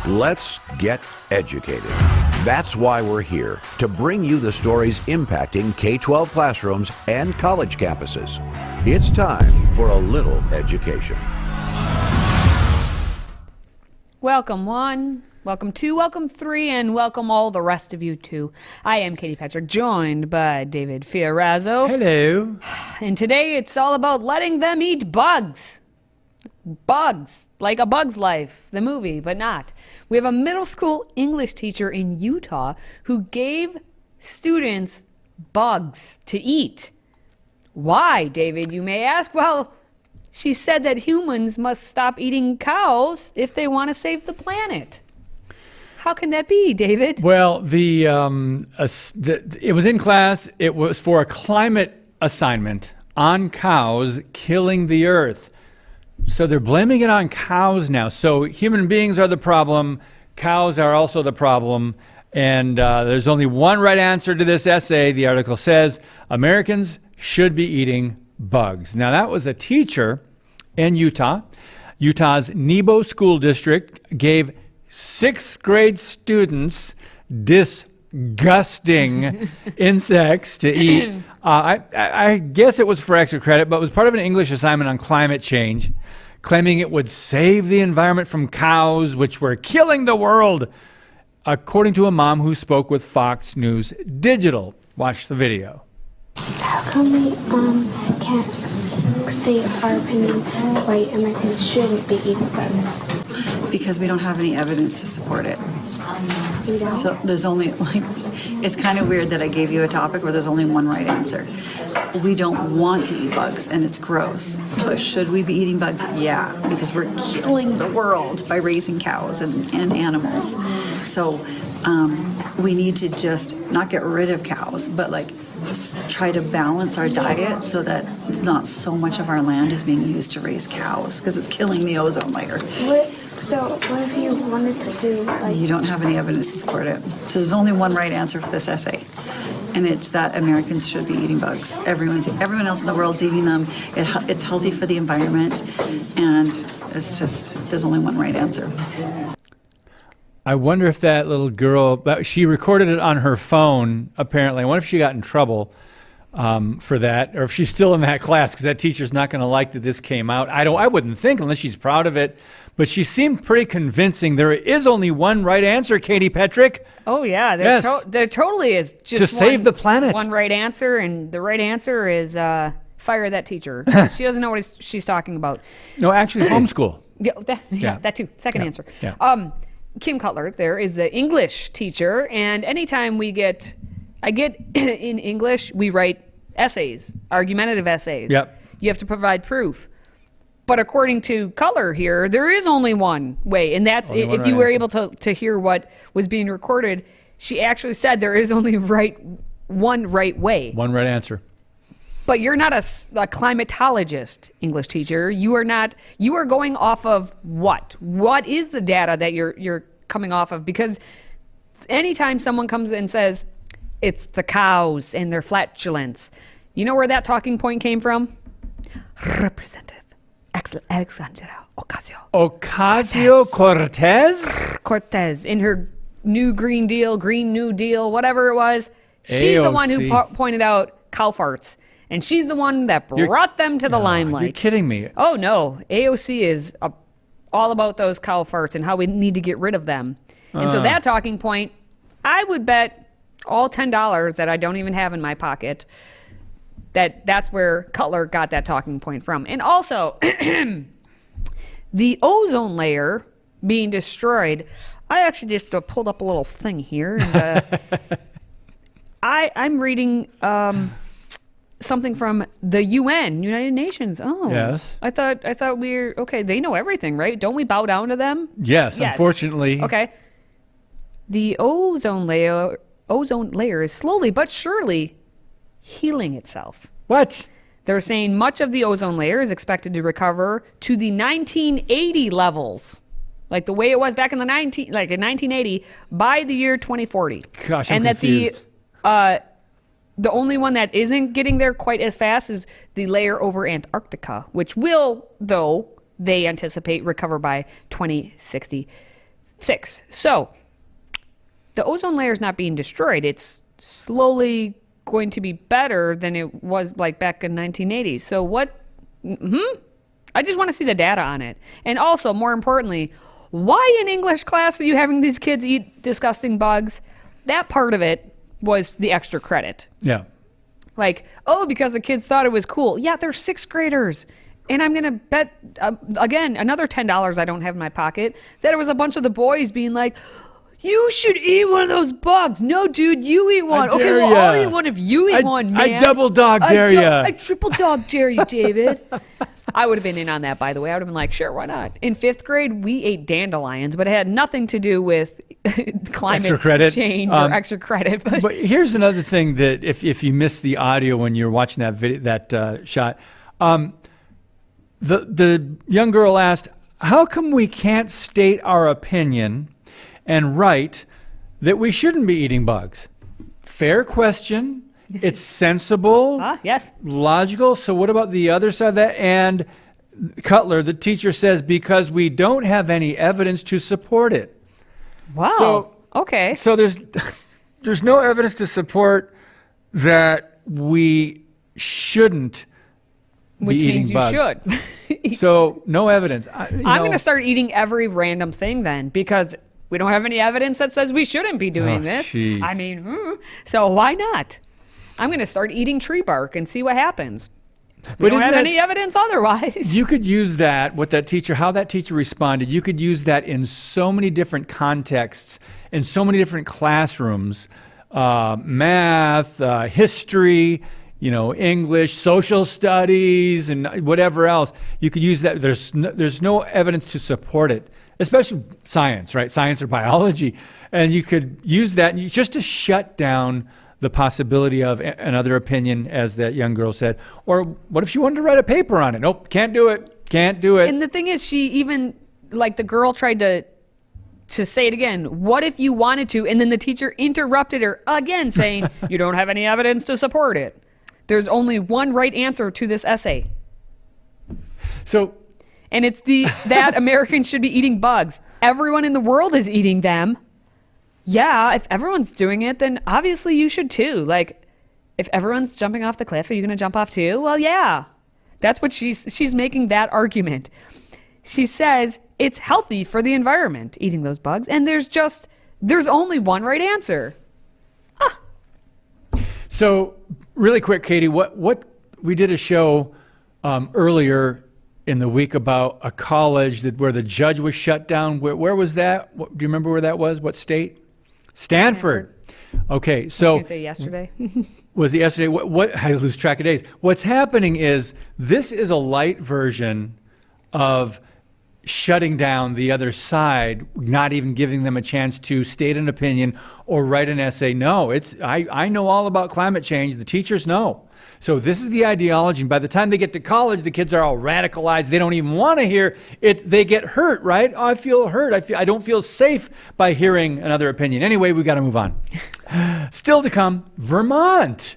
Let's get educated. That's why we're here, to bring you the stories impacting K-12 classrooms and college campuses. It's time for a little education. Welcome one, welcome two, welcome three, and welcome all the rest of you too. I am Katie Patrick, joined by David Fiorazzo. Hello. And today it's all about letting them eat bugs. Bugs, like A Bug's Life, the movie, but not. We have a middle school English teacher in Utah who gave students bugs to eat. Why, David, you may ask? Well, she said that humans must stop eating cows if they want to save the planet. How can that be, David? Well, it was in class. It was for a climate assignment on cows killing the earth. So they're blaming it on cows now. So human beings are the problem. Cows are also the problem. And there's only one right answer to this essay. The article says Americans should be eating bugs. Now, that was a teacher in Utah. Utah's Nebo School District gave 6th grade students disgusting insects to eat. I guess it was for extra credit, but it was part of an English assignment on climate change, claiming it would save the environment from cows, which were killing the world, according to a mom who spoke with Fox News Digital. Watch the video. How come we can't state our opinion why Americans shouldn't be eating bugs? Because we don't have any evidence to support it. You don't? So there's only, it's kind of weird that I gave you a topic where there's only one right answer. We don't want to eat bugs, and it's gross. But should we be eating bugs? Yeah, because we're killing the world by raising cows and animals. So we need to just not get rid of cows, but try to balance our diet so that not so much of our land is being used to raise cows, because it's killing the ozone layer. So what if you wanted to do You don't have any evidence to support it. So there's only one right answer for this essay, and it's that Americans should be eating bugs. Everyone else in the world's eating them. It's healthy for the environment, and it's just, there's only one right answer. I wonder if that little girl, she recorded it on her phone, apparently. I wonder if she got in trouble for that, or if she's still in that class, because that teacher's not going to like that this came out. I wouldn't think, unless she's proud of it. But she seemed pretty convincing. There is only one right answer, Katie Petrick. Oh, yeah. There totally is. Just to save the planet. One right answer, and the right answer is fire that teacher. She doesn't know what she's talking about. No, actually, homeschool. Yeah, that too. Second answer. Yeah. Kim Cutler there is the English teacher, and anytime I get in English, we write essays, argumentative essays. Yep. You have to provide proof. But according to Cutler here, there is only one way, and that's if you were able to hear what was being recorded, she actually said there is only one right way. One right answer. But you're not a climatologist, English teacher. You are not. You are going off of what? What is the data that you're coming off of? Because anytime someone comes and says it's the cows and their flatulence, you know where that talking point came from? Representative Alexandria Ocasio-Cortez in her Green New Deal, whatever it was. She's the one who pointed out cow farts. And she's the one that brought them to the limelight. You're kidding me. Oh, no. AOC is all about those cow farts and how we need to get rid of them. And so that talking point, I would bet all $10 that I don't even have in my pocket that's where Cutler got that talking point from. And also, the ozone layer being destroyed, I actually just pulled up a little thing here. And, I'm reading... something from the UN, United Nations. Oh, yes. I thought we're okay. They know everything, right? Don't we bow down to them? Yes. Unfortunately. Okay. The ozone layer is slowly but surely healing itself. What? They're saying much of the ozone layer is expected to recover to the 1980 levels, like the way it was back in in 1980, by the year 2040. Gosh, I'm confused. That the only one that isn't getting there quite as fast is the layer over Antarctica, which will, though, they anticipate recover by 2060. 6. So the ozone layer is not being destroyed. It's slowly going to be better than it was like back in 1980s. So what? I just want to see the data on it. And also, more importantly, why in English class are you having these kids eat disgusting bugs? That part of it was the extra credit. Yeah. Like, oh, because the kids thought it was cool. Yeah, they're 6th graders. And I'm going to bet, again, another $10 I don't have in my pocket, that it was a bunch of the boys being like, you should eat one of those bugs. No, dude, you eat one. Okay, well, ya. I'll eat one if you eat one, man. I double dog dare you. I triple dog dare you, David. I would have been in on that, by the way. I would have been like, sure, why not? In 5th grade, we ate dandelions, but it had nothing to do with climate Extra credit. change or extra credit. But here's another thing that if you missed the audio when you're watching that video, that shot, the young girl asked, how come we can't state our opinion and write that we shouldn't be eating bugs? Fair question. It's sensible. Yes. Logical. So what about the other side of that? And Cutler, the teacher, says because we don't have any evidence to support it. Wow. So, okay. So there's no evidence to support that we shouldn't Which be eating means you bugs. should. So no evidence. I'm going to start eating every random thing then, because we don't have any evidence that says we shouldn't be doing this. Geez. I mean, so why not? I'm going to start eating tree bark and see what happens. We don't have any evidence otherwise. You could use that, how that teacher responded, you could use that in so many different contexts, in so many different classrooms, math, history, English, social studies, and whatever else. You could use that. There's no evidence to support it, especially science, right? Science or biology. And you could use that just to shut down the possibility of another opinion, as that young girl said. Or what if she wanted to write a paper on it? Nope, can't do it. Can't do it. And the thing is, she even, like, the girl tried to say it again. What if you wanted to? And then the teacher interrupted her again, saying, you don't have any evidence to support it. There's only one right answer to this essay. And it's that Americans should be eating bugs. Everyone in the world is eating them. Yeah, if everyone's doing it, then obviously you should too. Like, if everyone's jumping off the cliff, are you going to jump off too? Well, yeah. That's what she's making that argument. She says it's healthy for the environment, eating those bugs, and there's only one right answer. So really quick, Katie, what we did a show earlier in the week about a college where the judge was shut down. Where was that? Do you remember where that was? What state? Stanford. Okay, so I was going to say yesterday. Was it yesterday? What I lose track of days. What's happening is this is a light version of shutting down the other side, not even giving them a chance to state an opinion or write an essay. No, I know all about climate change. The teachers know. So this is the ideology. And by the time they get to college, the kids are all radicalized. They don't even want to hear it. They get hurt, right? Oh, I feel hurt. I don't feel safe by hearing another opinion. Anyway, we got to move on. Still to come, Vermont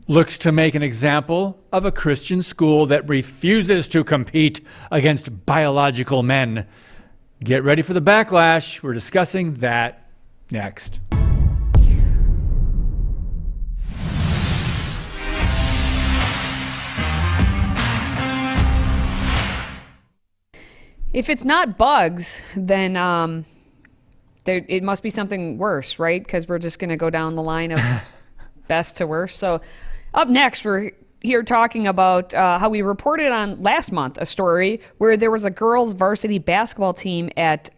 looks to make an example of a Christian school that refuses to compete against biological men. Get ready for the backlash. We're discussing that next. If it's not bugs, then it must be something worse, right? Because we're just going to go down the line of best to worst. So up next, we're here talking about how we reported on last month a story where there was a girls' varsity basketball team at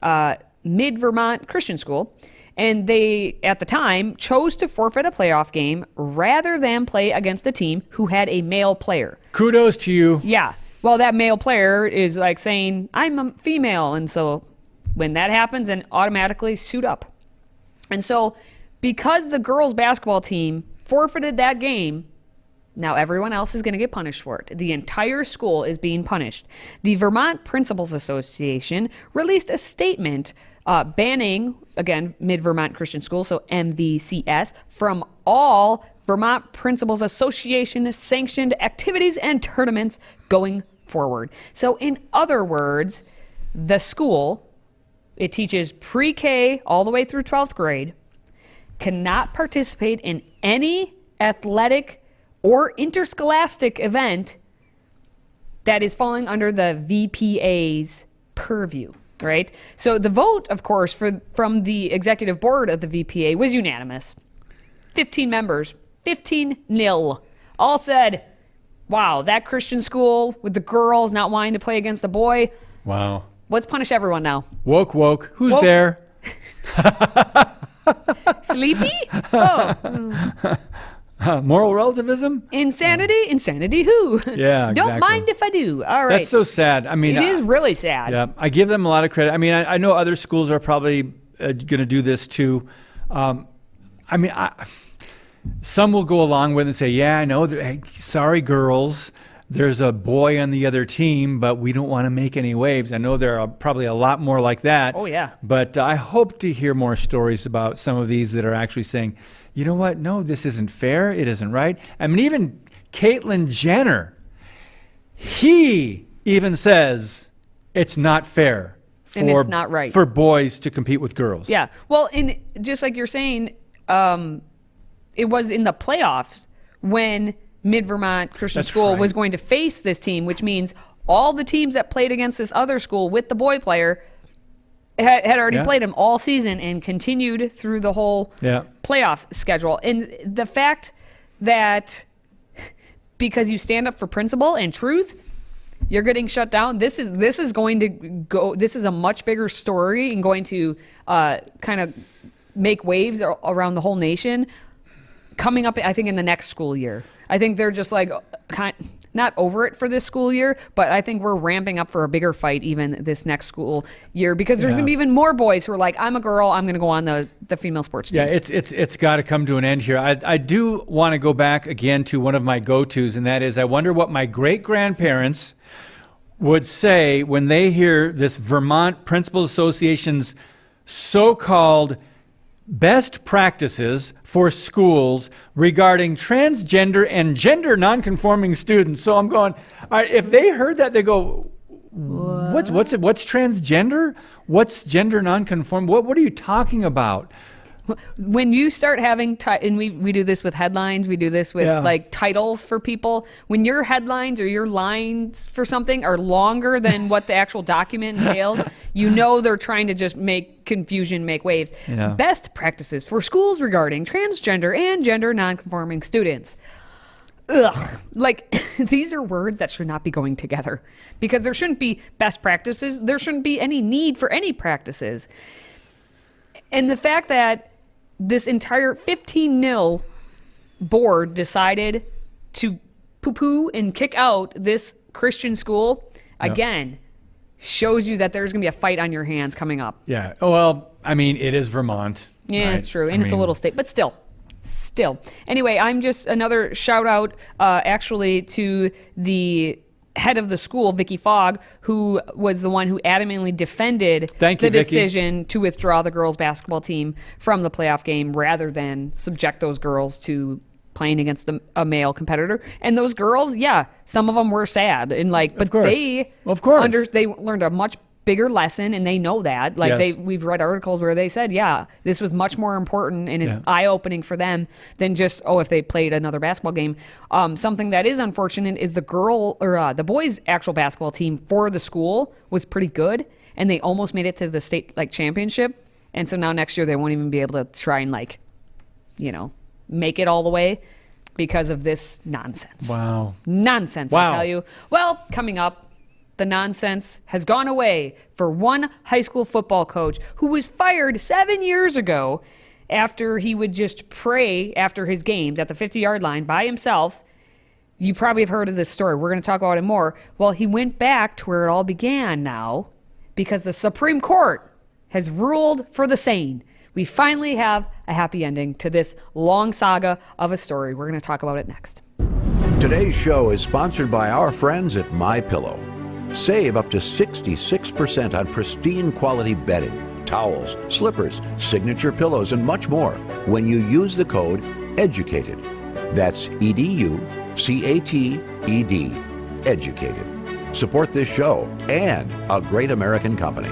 Mid-Vermont Christian School. And they, at the time, chose to forfeit a playoff game rather than play against a team who had a male player. Kudos to you. Yeah. Well, that male player is like saying, I'm a female. And so when that happens, then automatically suit up. And so because the girls' basketball team forfeited that game, now everyone else is going to get punished for it. The entire school is being punished. The Vermont Principals Association released a statement banning, again, Mid-Vermont Christian School, so MVCS, from all Vermont Principals Association sanctioned activities and tournaments going forward. So in other words, the school it teaches pre-K all the way through 12th grade, cannot participate in any athletic or interscholastic event that is falling under the VPA's purview, right? So the vote, of course, from the executive board of the VPA was unanimous. 15 members, 15-0, all said, wow, that Christian school with the girls not wanting to play against the boy. Wow. Let's punish everyone now. Woke. Who's Woke. there? Sleepy? Oh. Moral relativism? Insanity who? Yeah, Don't exactly. mind if I do. All right. That's so sad. I mean, It is really sad. Yeah, I give them a lot of credit. I mean, I know other schools are probably going to do this too. Some will go along with it and say, yeah, I know. Hey, sorry, girls. There's a boy on the other team, but we don't want to make any waves. I know there are probably a lot more like that. Oh, yeah. But I hope to hear more stories about some of these that are actually saying, you know what? No, this isn't fair. It isn't right. I mean, even Caitlyn Jenner, he even says it's not fair And it's not right. for boys to compete with girls. Yeah. Well, and just like you're saying, it was in the playoffs when Mid-Vermont Christian That's School right. was going to face this team, which means all the teams that played against this other school with the boy player had already Yeah. played him all season and continued through the whole playoff schedule. And the fact that because you stand up for principle and truth, you're getting shut down. This is going to go. This is a much bigger story and going to kind of make waves around the whole nation. Coming up, I think, in the next school year. I think they're just like not over it for this school year, but I think we're ramping up for a bigger fight even this next school year because there's going to be even more boys who are like, I'm a girl, I'm going to go on the female sports teams. Yeah, it's got to come to an end here. I do want to go back again to one of my go-tos, and that is I wonder what my great-grandparents would say when they hear this Vermont Principal Association's so-called best practices for schools regarding transgender and gender nonconforming students. So I'm going, all right, if they heard that, they go, what's transgender? What's gender nonconform? What are you talking about? When you start having, and we do this with headlines, we do this with like titles for people. When your headlines or your lines for something are longer than what the actual document entails, you know they're trying to just make confusion, make waves. Yeah. Best practices for schools regarding transgender and gender nonconforming students. Ugh. Like, these are words that should not be going together because there shouldn't be best practices. There shouldn't be any need for any practices. And the fact that this entire 15-0 board decided to poo-poo and kick out this Christian school, again, shows you that there's going to be a fight on your hands coming up. Yeah. Well, I mean, it is Vermont. Yeah, right? it's true. And it's a little state, but still. Anyway, I'm just another shout out actually to the head of the school, Vicky Fogg, who was the one who adamantly defended Vicky. decision to withdraw the girls basketball team from the playoff game rather than subject those girls to playing against a male competitor. And those girls, some of them were sad and but they they learned a much bigger lesson and they know that. We've read articles where they said, this was much more important and eye-opening for them than just, if they played another basketball game. Something that is unfortunate is the boys' actual basketball team for the school was pretty good and they almost made it to the state championship. And so now next year they won't even be able to try and make it all the way because of this nonsense. Wow. Nonsense, I tell you. Well, coming up, the nonsense has gone away for one high school football coach who was fired 7 years ago after he would just pray after his games at the 50-yard line by himself. You probably have heard of this story. We're going to talk about it more. Well, he went back to where it all began now because the Supreme Court has ruled for the sane. We finally have a happy ending to this long saga of a story. We're going to talk about it next. Today's show is sponsored by our friends at MyPillow. Save up to 66% on pristine quality bedding, towels, slippers, signature pillows, and much more when you use the code EDUCATED. That's EDUCATED. Educated. Support this show and a great American company.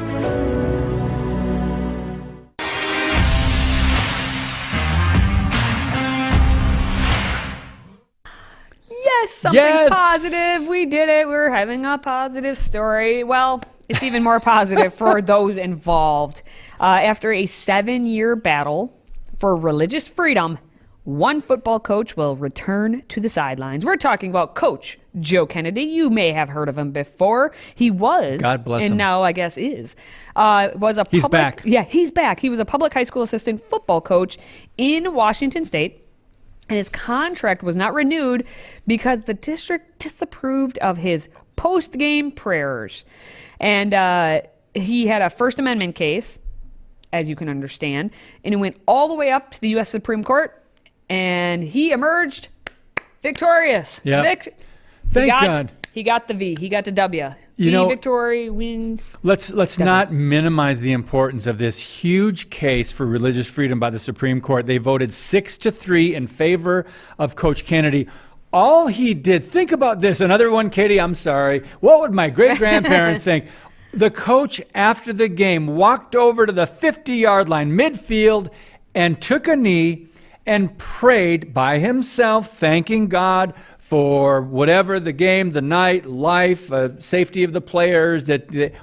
something Yes! positive. We did it. We're having a positive story. Well, it's even more positive for those involved. After a 7-year battle for religious freedom, one football coach will return to the sidelines. We're talking about Coach Joe Kennedy. You may have heard of him before. He was, God bless and him. now I guess is, He's back. Yeah, he's back. He was a public high school assistant football coach in Washington State, and his contract was not renewed because the district disapproved of his post-game prayers. And he had a First Amendment case, as you can understand, and it went all the way up to the U.S. Supreme Court, and he emerged victorious. Yeah. Thank God. He got the V. He got the W. You know, victory, win. Let's not minimize the importance of this huge case for religious freedom by the Supreme Court. They voted 6-3 in favor of Coach Kennedy. All he did, think about this. Another one, Katie, I'm sorry. What would my great-grandparents think? The coach, after the game, walked over to the 50-yard line, midfield, and took a knee and prayed by himself, thanking God for whatever the game, the night, life, safety of the players,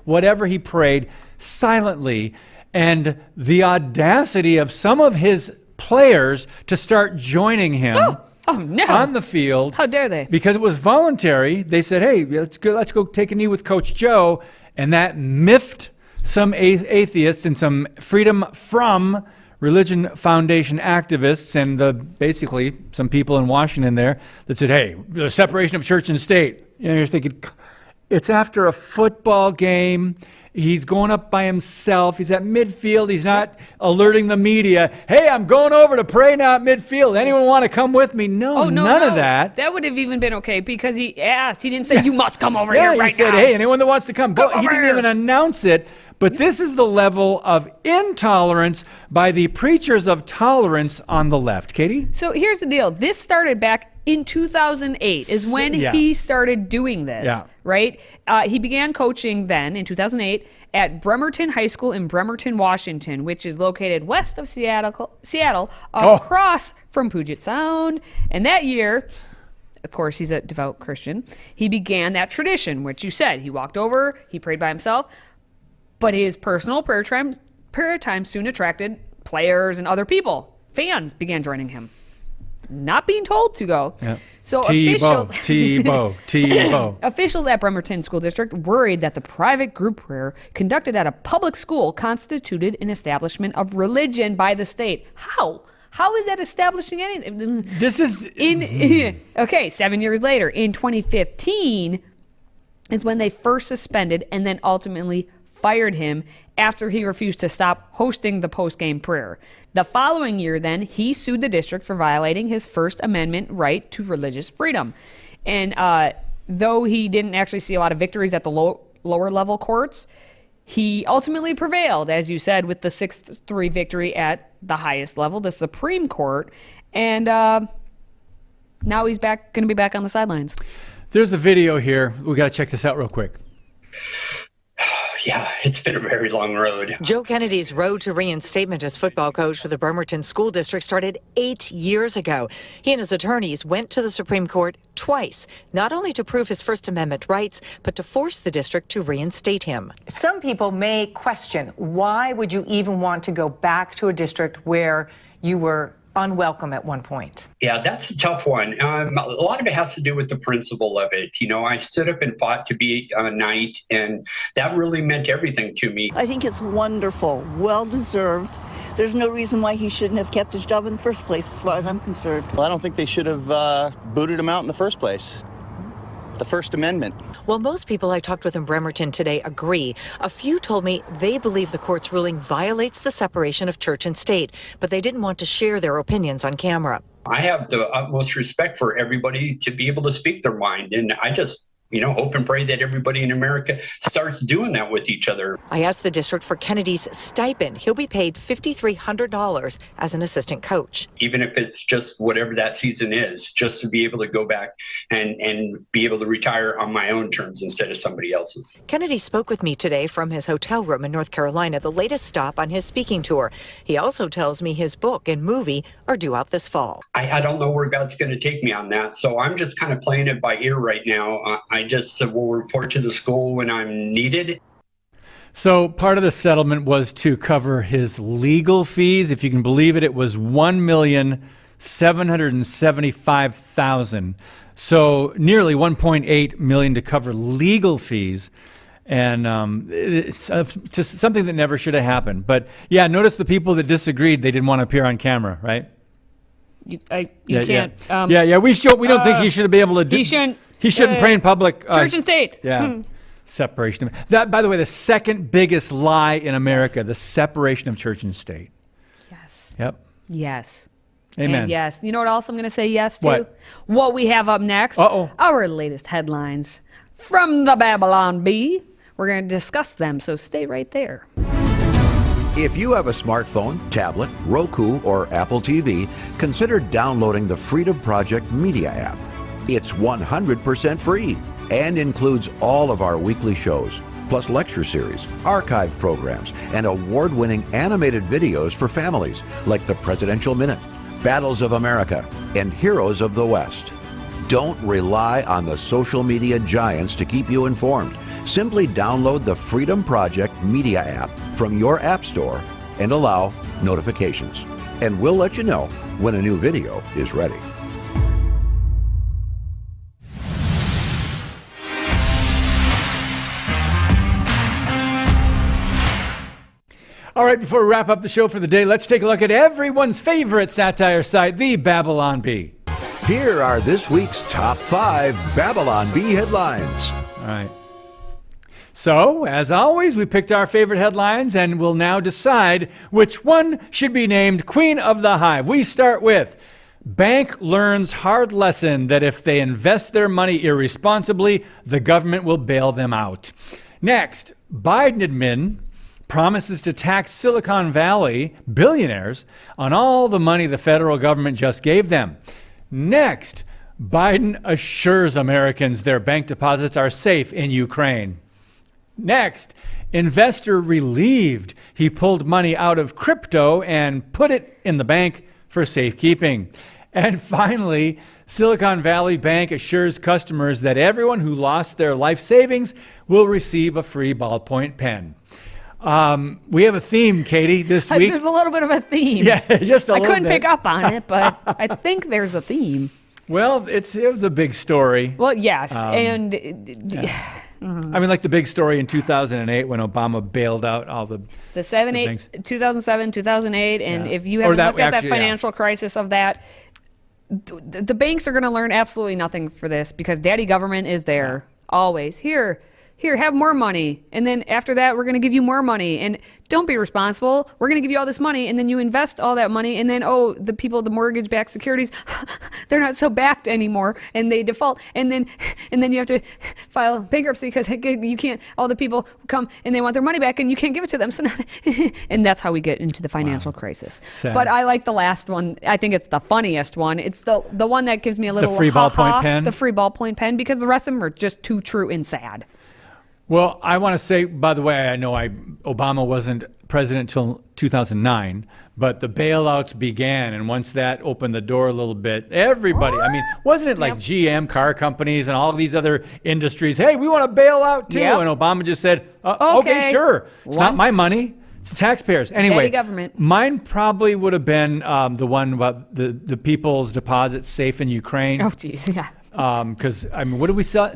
whatever he prayed silently. And the audacity of some of his players to start joining him Oh, no. on the field. How dare they? Because it was voluntary. They said, hey, let's go take a knee with Coach Joe. And that miffed some atheists and some Freedom From Religion Foundation activists and basically some people in Washington there that said, hey, the separation of church and state. And you're thinking, it's after a football game. He's going up by himself. He's at midfield. He's not alerting the media. Hey, I'm going over to pray now at midfield. Anyone want to come with me? No, none of that. That would have even been okay because he asked. He didn't say, you must come over here right he said, now. hey, anyone that wants to come. Come He over didn't here. even announce it. But this is the level of intolerance by the preachers of tolerance on the left. Katie? So here's the deal. This started back in 2008 is when Yeah. he started doing this, Yeah. right? He began coaching then in 2008 at Bremerton High School in Bremerton, Washington, which is located west of Seattle across from Puget Sound. And that year, of course, he's a devout Christian, he began that tradition, which you said. He walked over, he prayed by himself, but his personal prayer time soon attracted players and other people. Fans began joining him, not being told to go. Yep. So Tebow. officials at Bremerton School District worried that the private group prayer conducted at a public school constituted an establishment of religion by the state. How? How is that establishing anything? This is... Okay, 7 years later, in 2015, is when they first suspended and then ultimately fired him after he refused to stop hosting the post-game prayer. The following year, then, he sued the district for violating his First Amendment right to religious freedom. And though he didn't actually see a lot of victories at the lower level courts, he ultimately prevailed, as you said, with the 6-3 victory at the highest level, the Supreme Court. And now he's going to be back on the sidelines. There's a video here. We got to check this out real quick. Yeah, it's been a very long road. Joe Kennedy's road to reinstatement as football coach for the Bremerton School District started 8 years ago. He and his attorneys went to the Supreme Court twice, not only to prove his First Amendment rights, but to force the district to reinstate him. Some people may question, why would you even want to go back to a district where you were unwelcome at one point? Yeah, that's a tough one. A lot of it has to do with the principle of it. You know, I stood up and fought to be a knight, and that really meant everything to me. I think it's wonderful, well-deserved. There's no reason why he shouldn't have kept his job in the first place, as far as I'm concerned. Well, I don't think they should have booted him out in the first place. The First Amendment. Well, most people I talked with in Bremerton today agree. A few told me they believe the court's ruling violates the separation of church and state, but they didn't want to share their opinions on camera. I have the utmost respect for everybody to be able to speak their mind, and I just hope and pray that everybody in America starts doing that with each other. I asked the district for Kennedy's stipend. He'll be paid $5,300 as an assistant coach. Even if it's just whatever that season is, just to be able to go back and be able to retire on my own terms instead of somebody else's. Kennedy spoke with me today from his hotel room in North Carolina, the latest stop on his speaking tour. He also tells me his book and movie are due out this fall. I don't know where God's going to take me on that, so I'm just kind of playing it by ear right now. I just will report to the school when I'm needed. So part of the settlement was to cover his legal fees. If you can believe it, it was $1,775,000. So nearly $1.8 million to cover legal fees. And it's just something that never should have happened. But yeah, notice the people that disagreed, they didn't want to appear on camera, right? You can't. We don't think he should be able to do. He shouldn't pray in public. Church and state. Yeah. Separation of that, by the way, the second biggest lie in America, the separation of church and state. Yes. Yep. Yes. Amen. And yes. You know what else I'm going to say yes to? What? What we have up next. Our latest headlines from the Babylon Bee. We're going to discuss them, so stay right there. If you have a smartphone, tablet, Roku, or Apple TV, consider downloading the Freedom Project Media app. It's 100% free and includes all of our weekly shows, plus lecture series, archive programs, and award-winning animated videos for families like the Presidential Minute, Battles of America, and Heroes of the West. Don't rely on the social media giants to keep you informed. Simply download the Freedom Project Media app from your app store and allow notifications. And we'll let you know when a new video is ready. All right, before we wrap up the show for the day, let's take a look at everyone's favorite satire site, the Babylon Bee. Here are this week's top 5 Babylon Bee headlines. All right. So, as always, we picked our favorite headlines and we'll now decide which one should be named Queen of the Hive. We start with, Bank learns hard lesson that if they invest their money irresponsibly, the government will bail them out. Next, Biden admin promises to tax Silicon Valley billionaires on all the money the federal government just gave them. Next, Biden assures Americans their bank deposits are safe in Ukraine. Next, investor relieved he pulled money out of crypto and put it in the bank for safekeeping. And finally, Silicon Valley Bank assures customers that everyone who lost their life savings will receive a free ballpoint pen. We have a theme, Katie, this week. There's a little bit of a theme. Yeah, just a little bit. I couldn't pick up on it, but I think there's a theme. Well, it was a big story. Well, yes, and I mean, like the big story in 2008 when Obama bailed out all the 2007, 2008, and if you haven't looked at that financial crisis of that, the banks are going to learn absolutely nothing for this because daddy government is there always. Here, have more money. And then after that, we're going to give you more money. And don't be responsible. We're going to give you all this money. And then you invest all that money. And then, the people, the mortgage-backed securities, they're not so backed anymore. And they default. And then you have to file bankruptcy because you can't, all the people come and they want their money back and you can't give it to them. So now, and that's how we get into the financial crisis. Sad. But I like the last one. I think it's the funniest one. It's the one that gives me a little The free ballpoint pen? The free ballpoint pen, because the rest of them are just too true and sad. Well, I want to say, by the way, I know Obama wasn't president until 2009, but the bailouts began, and once that opened the door a little bit, everybody, I mean, wasn't it like GM car companies and all these other industries, hey, we want to bail out too, and Obama just said, okay, sure, it's not my money, it's the taxpayers. Anyway, government. Mine probably would have been the one about the people's deposits safe in Ukraine. Oh, geez, yeah. Because I mean, what do we sell?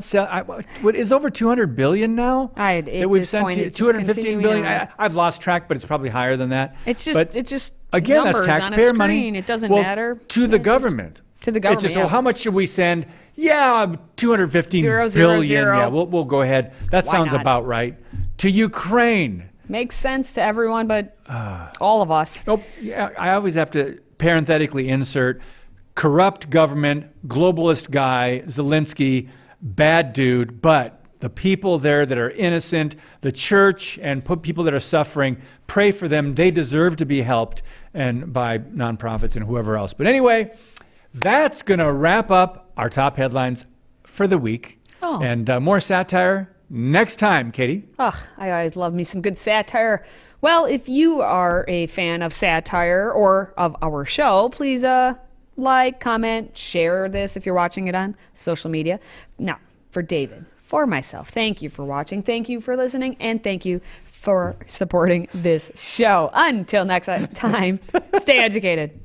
What is over 200 billion now? That we've sent to 215 billion. I've lost track, but it's probably higher than that. It's just again, that's taxpayer money. It doesn't matter to the government. To the government. It's just, how much should we send? Yeah, 215 billion. Yeah, we'll go ahead. That sounds about right. To Ukraine. Makes sense to everyone, but all of us. Nope. Yeah, I always have to parenthetically insert. Corrupt government, globalist guy, Zelensky, bad dude, but the people there that are innocent, the church and people that are suffering, pray for them. They deserve to be helped, and by nonprofits and whoever else. But anyway, that's going to wrap up our top headlines for the week. Oh. And more satire next time, Katie. Ugh, I always love me some good satire. Well, if you are a fan of satire or of our show, please like, comment, share this if you're watching it on social media. Now, for David, for myself, thank you for watching, thank you for listening, and thank you for supporting this show. Until next time, stay educated.